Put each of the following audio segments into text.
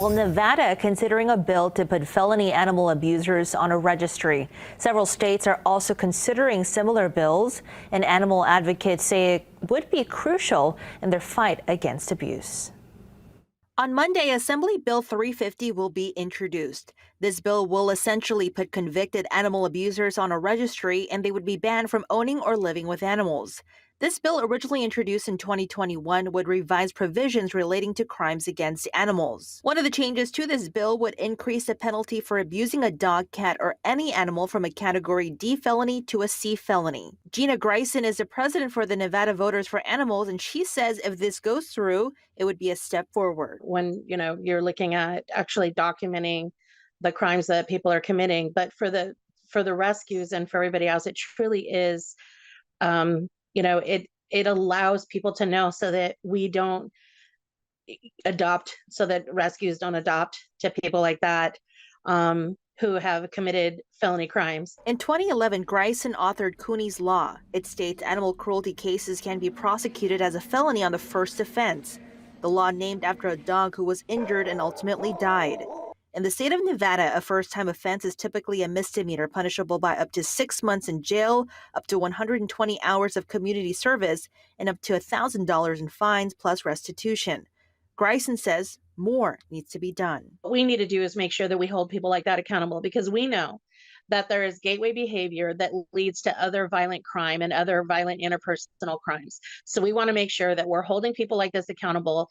Well, Nevada considering a bill to put felony animal abusers on a registry. Several states are also considering similar bills, and animal advocates say it would be crucial in their fight against abuse. On Monday, Assembly Bill 350 will be introduced. This bill will essentially put convicted animal abusers on a registry, and they would be banned from owning or living with animals. This bill, originally introduced in 2021, would revise provisions relating to crimes against animals. One of the changes to this bill would increase the penalty for abusing a dog, cat, or any animal from a Category D felony to a C felony. Gina Greisen is the president for the Nevada Voters for Animals, and she says if this goes through, it would be a step forward. When you're looking at actually documenting the crimes that people are committing, but for the rescues and for everybody else, it truly is it allows people to know so that we don't adopt, so that rescues don't adopt to people like that who have committed felony crimes. In 2011, Greisen authored Cooneys Law. It states animal cruelty cases can be prosecuted as a felony on the first offense. The law named after a dog who was injured and ultimately died. In the state of Nevada, a first-time offense is typically a misdemeanor punishable by up to 6 months in jail, up to 120 hours of community service, and up to $1,000 in fines plus restitution. Greisen says more needs to be done. What we need to do is make sure that we hold people like that accountable, because we know that there is gateway behavior that leads to other violent crime and other violent interpersonal crimes. So we want to make sure that we're holding people like this accountable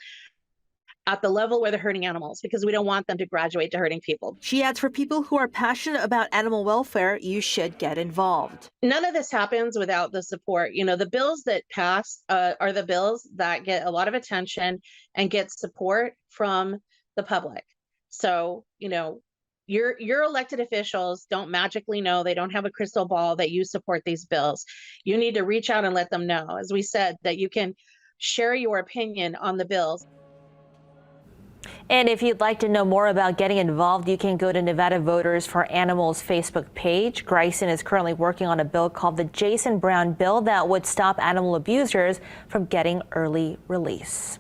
at the level where they're hurting animals, because we don't want them to graduate to hurting people. She adds, for people who are passionate about animal welfare, you should get involved. None of this happens without the support. The bills that pass are the bills that get a lot of attention and get support from the public. So, your elected officials don't magically know, they don't have a crystal ball that you support these bills. You need to reach out and let them know, as we said, that you can share your opinion on the bills. And if you'd like to know more about getting involved, you can go to Nevada Voters for Animals Facebook page. Greisen is currently working on a bill called the Jason Brown Bill that would stop animal abusers from getting early release.